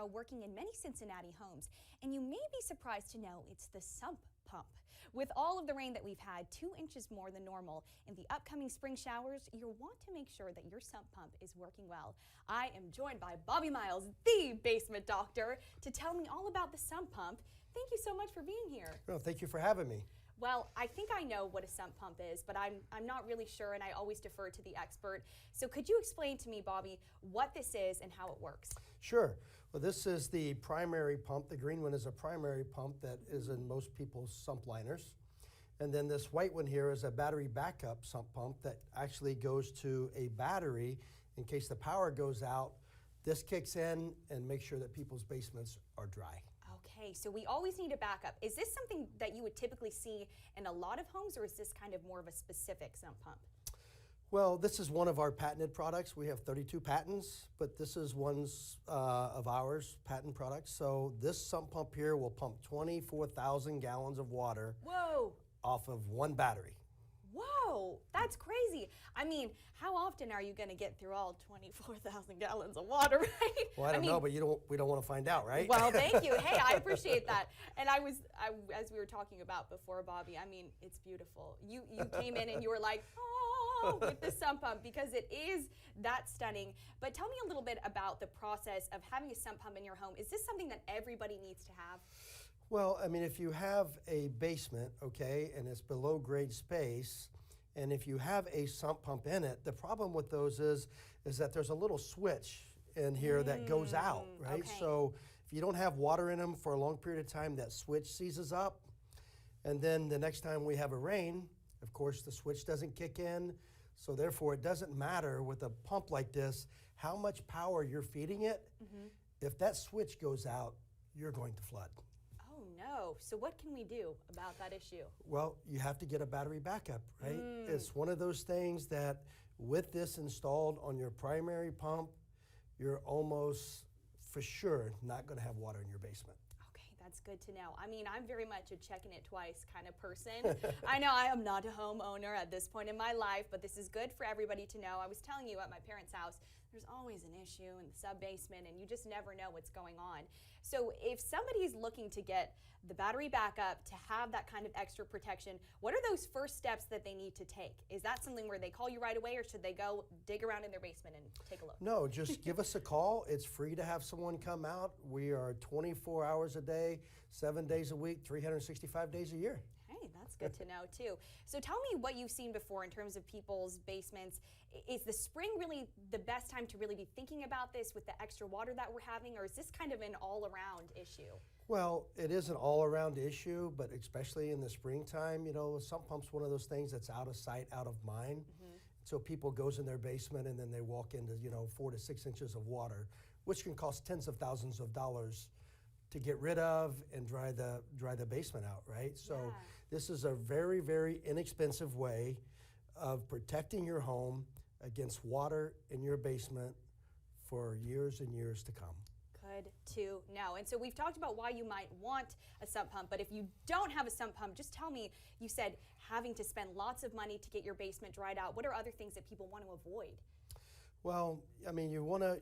pro working in many Cincinnati homes, and you may be surprised to know it's the Sump pump. With all of the rain that we've had, 2 inches more than normal, in the upcoming spring showers, you'll want to make sure that your sump pump is working well. I am joined by Bobby Miles, the basement doctor, to tell me all about the sump pump. Thank you so much for being here. Well, thank you for having me. Well, I think I know what a sump pump is, but I'm not really sure, and I always defer to the expert. So could you explain to me, Bobby, what this is and how it works? Sure. Well, this is the primary pump. The green one is a primary pump that is in most people's sump liners. And then this white one here is a battery backup sump pump that actually goes to a battery in case the power goes out. This kicks in and makes sure that people's basements are dry. Okay, so we always need a backup. Is this something that you would typically see in a lot of homes, or is this kind of more of a specific sump pump? Well, this is one of our patented products. We have 32 patents, but this is one of ours patent products. So this sump pump here will pump 24,000 gallons of water. Whoa! Off of one battery. Whoa, that's crazy. I mean, how often are you going to get through all 24,000 gallons of water, right? Well, I don't know, but we don't want to find out, right? Well, thank you. Hey, I appreciate that. And as we were talking about before, Bobby, I mean, it's beautiful. You came in and you were like, oh, with the sump pump, because it is that stunning. But tell me a little bit about the process of having a sump pump in your home. Is this something that everybody needs to have? Well, I mean, if you have a basement, okay, and it's below grade space, and if you have a sump pump in it, the problem with those is that there's a little switch in here that goes out, right? Okay. So if you don't have water in them for a long period of time, that switch seizes up, and then the next time we have a rain, of course, the switch doesn't kick in, so therefore it doesn't matter with a pump like this how much power you're feeding it. If that switch goes out, you're going to flood. Oh no, so what can we do about that issue? Well, you have to get a battery backup, right? It's one of those things that with this installed on your primary pump, you're almost for sure not going to have water in your basement. Okay, that's good to know. I mean, I'm very much a checking it twice kind of person. I know I am not a homeowner at this point in my life, but this is good for everybody to know. I was telling you at my parents' house, there's always an issue in the sub-basement, and you just never know what's going on. So if somebody's looking to get the battery backup, to have that kind of extra protection, what are those first steps that they need to take? Is that something where they call you right away, or should they go dig around in their basement and take a look? No, just give us a call. It's free to have someone come out. We are 24 hours a day, 7 days a week, 365 days a year. Hey, that's good to know too. So tell me what you've seen before in terms of people's basements. Is the spring really the best time to really be thinking about this with the extra water that we're having, or is this kind of an all-around issue? Well, it is an all-around issue, but especially in the springtime, you know, sump pump's one of those things that's out of sight, out of mind. So people goes in their basement and then they walk into, 4 to 6 inches of water, which can cost tens of thousands of dollars to get rid of and dry the basement out, right? So this is a very, very inexpensive way of protecting your home against water in your basement for years and years to come. Good to know. And so we've talked about why you might want a sump pump, but if you don't have a sump pump, just tell me, you said having to spend lots of money to get your basement dried out. What are other things that people want to avoid? Well, I mean, you wanna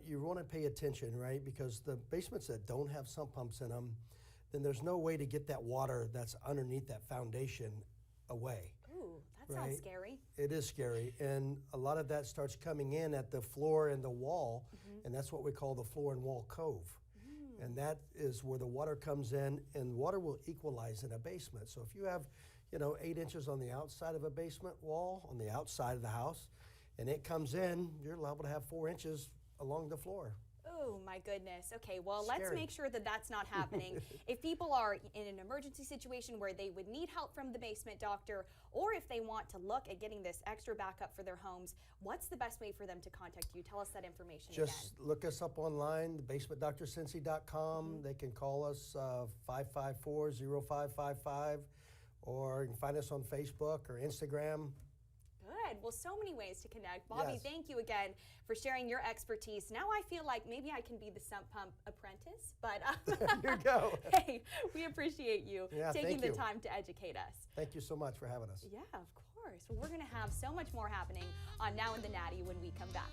pay attention, right? Because the basements that don't have sump pumps in them, then there's no way to get that water that's underneath that foundation away. Ooh, that sounds scary. It is scary, and a lot of that starts coming in at the floor and the wall, and that's what we call the floor and wall cove. And that is where the water comes in, and water will equalize in a basement. So if you have, 8 inches on the outside of a basement wall, on the outside of the house, and it comes in, you're liable to have 4 inches along the floor. Oh my goodness. Okay, well, Scary. let's make sure that that's not happening. If people are in an emergency situation where they would need help from the basement doctor, or if they want to look at getting this extra backup for their homes, what's the best way for them to contact you? Tell us that information Just look us up online, basementdrcincy.com. They can call us 554-0555, or you can find us on Facebook or Instagram. Good. Well, so many ways to connect. Bobby, Yes. thank you again for sharing your expertise. Now I feel like maybe I can be the sump pump apprentice, but Here you go. hey, we appreciate you taking thank the you. time to educate us. Thank you so much for having us. Yeah, of course. Well, we're going to have so much more happening on Now in the Natty when we come back.